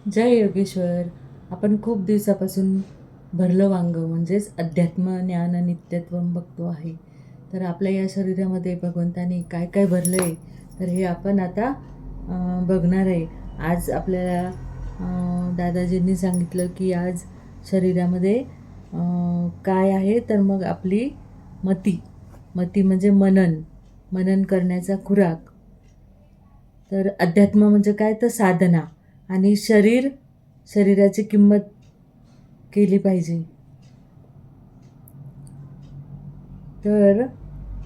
जय योगेश्वर. आपण खूप दिवसापासून भरलं वांगं म्हणजेच अध्यात्म ज्ञान नित्यत्वम बघतो आहे. तर आपल्या या शरीरामध्ये भगवंताने काय काय भरलं आहे, तर हे आपण आता बघणार आहे. आज आपल्याला दादाजींनी सांगितलं की आज शरीरामध्ये काय आहे, तर मग आपली मती मती म्हणजे मनन मनन करण्याचा खुराक. तर अध्यात्म म्हणजे काय, तर साधना. आणि शरीराची किंमत केली पाहिजे. तर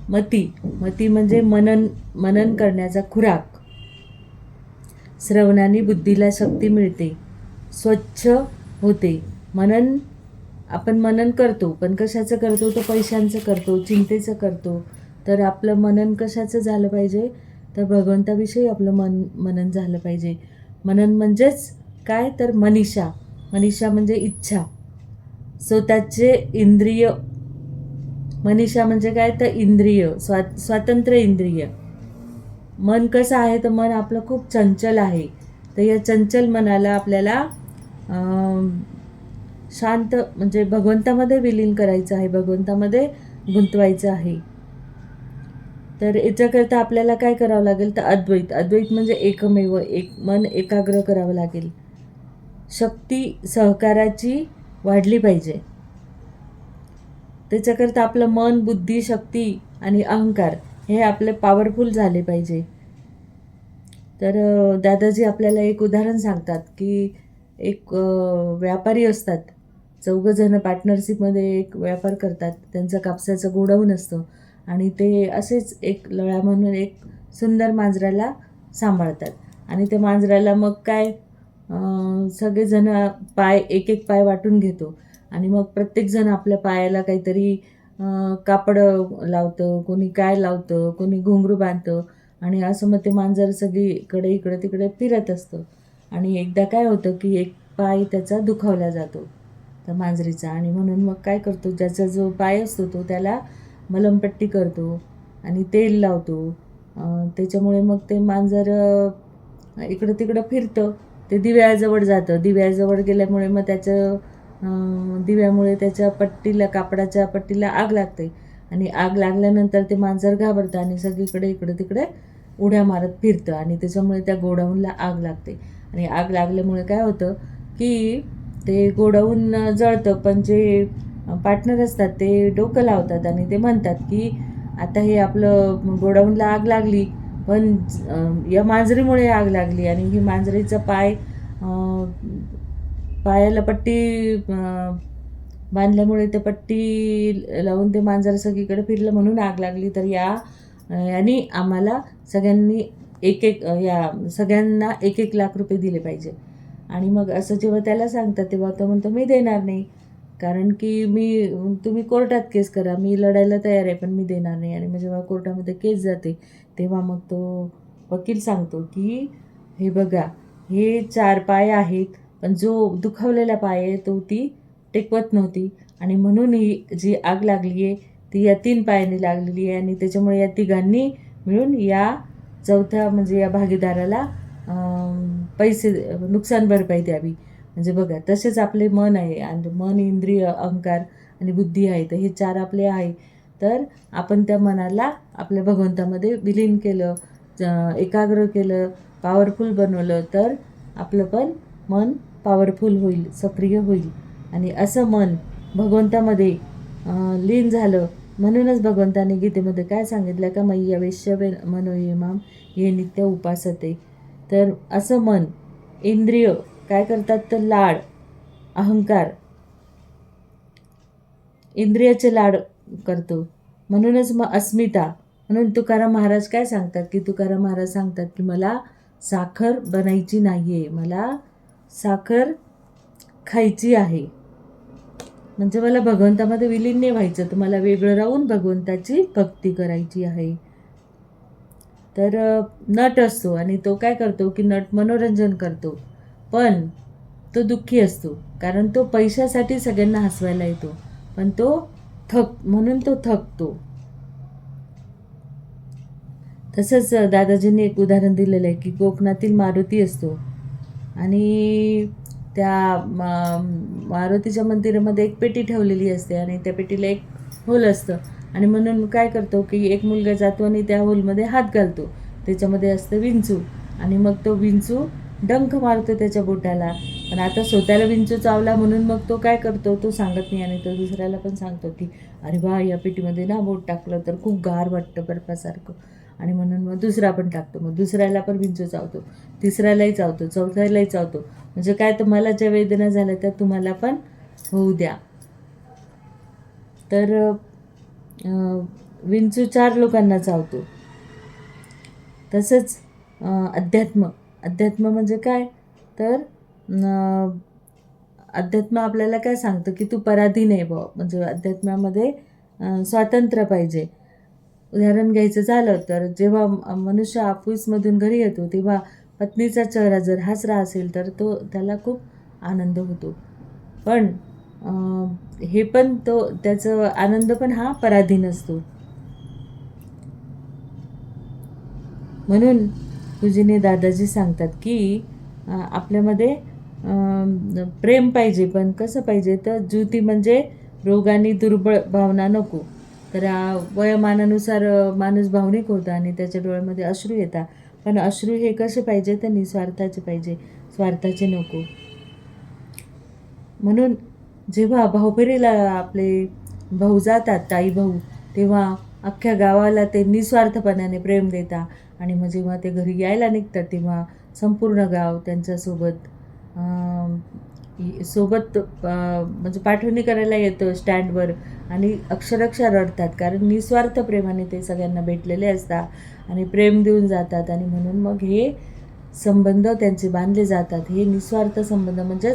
मती मती म्हणजे मनन मनन करण्याचा खुराक. श्रवणाने बुद्धीला शक्ती मिळते, स्वच्छ होते. मनन आपण मनन करतो, पण कशाचं करतो, तर पैशांचं करतो, चिंतेचं करतो. तर आपलं मनन कशाचं झालं पाहिजे, तर भगवंताविषयी आपलं मनन झालं पाहिजे. मनन म्हणजेच काय, तर मनीषा. मनीषा म्हणजे इच्छा, स्वतःचे इंद्रिय. मनीषा म्हणजे काय, तर इंद्रिय, स्वातंत्र्य इंद्रिय. मन कसं आहे, तर मन आपलं खूप चंचल आहे. तर या चंचल मनाला आपल्याला शांत म्हणजे भगवंतामध्ये विलीन करायचं आहे, भगवंतामध्ये गुंतवायचं आहे. तर याच्याकरता आपल्याला काय करावं लागेल, तर अद्वैत म्हणजे एकमेव एक. मन एकाग्र करावं लागेल. शक्ती सहकाराची वाढली पाहिजे. त्याच्याकरता आपलं मन, बुद्धी, शक्ती आणि अहंकार हे आपले पॉवरफुल झाले पाहिजे. तर दादाजी आपल्याला एक उदाहरण सांगतात की एक व्यापारी असतात. चौघंजणं पार्टनरशिपमध्ये एक व्यापार करतात. त्यांचं कापसाचं गोडाऊन असतं आणि ते असेच एक लळा म्हणून एक सुंदर मांजराला सांभाळतात. आणि त्या मांजराला मग काय, सगळेजण एक एक पाय वाटून घेतो. आणि मग प्रत्येकजण आपल्या पायाला काहीतरी कापड लावतं, कोणी काय लावतं, कोणी घुंगरू बांधतं. आणि असं मग ते मांजर सगळीकडे इकडे तिकडे फिरत असतं. आणि एकदा काय होतं की एक पाय त्याचा दुखावला जातो, त्या मांजरीचा. आणि म्हणून मग काय करतो, ज्याचा जो पाय असतो तो त्याला मलमपट्टी करतो आणि तेल लावतो. त्याच्यामुळे मग ते मांजर इकडं तिकडं फिरतं. ते दिव्याजवळ जातं. दिव्याजवळ गेल्यामुळे मग दिव्यामुळे त्याच्या पट्टीला, कापडाच्या पट्टीला आग लागते. आणि आग लागल्यानंतर ते मांजर घाबरतं आणि सगळीकडे इकडे तिकडे उड्या मारत फिरतं. आणि त्याच्यामुळे त्या गोडाऊनला आग लागते. आणि आग लागल्यामुळे काय होतं की ते गोडाऊन जळतं. पण जे पार्टनर असतात ते डोकं लावतात आणि ते म्हणतात की आता हे आपलं गोडाऊनला आग लागली, पण या मांजरीमुळे आग लागली. आणि ही मांजरीचा पायाला पट्टी बांधल्यामुळे ते पट्टी लावून ते मांजर सगळीकडे फिरलं म्हणून आग लागली. तर यांनी आम्हाला सगळ्यांनी सगळ्यांना 1-1 लाख रुपये दिले पाहिजे. आणि मग असं जेव्हा त्याला सांगतात तेव्हा तो म्हणतो मी देणार नाही, कारण की तुम्ही कोर्टात केस करा, मी लढायला तयार आहे, पण मी देणार नाही. आणि मग जेव्हा कोर्टामध्ये केस जाते तेव्हा मग तो वकील सांगतो की हे बघा, हे 4 पाय आहेत, पण जो दुखावलेला पाय आहे तो ती टेकवत नव्हती. आणि म्हणून ही जी आग लागली आहे ती या 3 पायाने लागलेली आहे. आणि त्याच्यामुळे या तिघांनी मिळून या चौथ्या म्हणजे या भागीदाराला पैसे, नुकसान भरपाई द्यावी. म्हणजे बघा, तसेच आपले मन आहे. आणि मन, इंद्रिय, अहंकार आणि बुद्धी आहे. तर हे 4 आपले आहे. तर आपण त्या मनाला आपल्या भगवंतामध्ये विलीन केलं, एकाग्र केलं, पॉवरफुल बनवलं, तर आपलं पण मन पॉवरफुल होईल, सक्रिय होईल. आणि असं मन भगवंतामध्ये लीन झालं. म्हणूनच भगवंताने गीतेमध्ये काय सांगितलं का, मय्या वेश्य मनोयमाम हे नित्य उपासते. तर असं मन, इंद्रिय काय करतात, तर लाड, अहंकार, इंद्रियाचे लाड करतो. म्हणूनच मग अस्मिता. म्हणून तुकाराम महाराज काय सांगतात, की तुकाराम महाराज सांगतात की मला साखर बनायची नाही आहे, मला साखर खायची आहे. म्हणजे मला भगवंतामध्ये विलीन नाही व्हायचं, तर मला वेगळं राहून भगवंताची भक्ती करायची आहे. तर नट असतो आणि तो काय करतो की नट मनोरंजन करतो, पण तो दुःखी असतो, कारण तो पैशासाठी सगळ्यांना हसवायला येतो, पण तो म्हणून तो थकतो. तसंच दादाजींनी एक उदाहरण दिलेलं आहे की कोकणातील मारुती असतो. आणि त्या मारुतीच्या मंदिरामध्ये एक पेटी ठेवलेली असते आणि त्या पेटीला एक होल असतं. आणि म्हणून काय करतो की एक मुलगा जातो आणि त्या होलमध्ये हात घालतो. त्याच्यामध्ये असतं विंचू आणि मग तो विंचू डंख मारतो त्याच्या बोटाला. पण आता स्वतःला विंचू चावला म्हणून मग तो काय करतो, तो सांगत नाही आणि तो दुसऱ्याला पण सांगतो की अरे वा, या पेटीमध्ये ना बोट टाकलं तर खूप गार वाटतं बर्फासारखं. आणि म्हणून मग दुसरा पण टाकतो. मग दुसऱ्याला पण विंचू चावतो, तिसऱ्यालाही चावतो, चौथ्यालाही चावतो. म्हणजे काय, तर मला ज्या वेदना झाल्या त्या तुम्हाला पण होऊ द्या. तर विंचू 4 लोकांना चावतो. तसंच अध्यात्म म्हणजे काय, तर अध्यात्म आपल्याला काय सांगतं की तू पराधीन आहे बुवा. म्हणजे अध्यात्मामध्ये स्वातंत्र्य पाहिजे. उदाहरण घ्यायचं झालं तर जेव्हा मनुष्य ऑफिसमधून घरी येतो तेव्हा पत्नीचा चेहरा जर हसरा असेल तर त्याला खूप आनंद होतो. पण हे पण त्याचं आनंद पण हा पराधीन असतो. म्हणून पूजनीय दादाजी सांगतात की आपल्यामध्ये प्रेम पाहिजे, पण कसं पाहिजे, तर ज्युती म्हणजे रोगाने दुर्बळ भावना नको. तर वयोमानानुसार माणूस भावनिक होता आणि त्याच्या डोळ्यामध्ये अश्रू येतात. पण अश्रू हे कसे पाहिजे, तर निस्वार्थाचे पाहिजे, स्वार्थाचे नको. म्हणून जेव्हा भाऊफेरीला आपले भाऊ जातात, ताई भाऊ, तेव्हा अख्ख्या गावाला ते निस्वार्थपणाने प्रेम देतात. आणि मग जेव्हा ते घरी यायला निघतात तेव्हा संपूर्ण गाव त्यांच्यासोबत म्हणजे पाठवणी करायला येतं स्टँडवर आणि अक्षरशः रडतात. कारण निस्वार्थ प्रेमाने ते सगळ्यांना भेटलेले असतात आणि प्रेम देऊन जातात. आणि म्हणून मग हे संबंध त्यांचे बांधले जातात. हे निस्वार्थ संबंध म्हणजे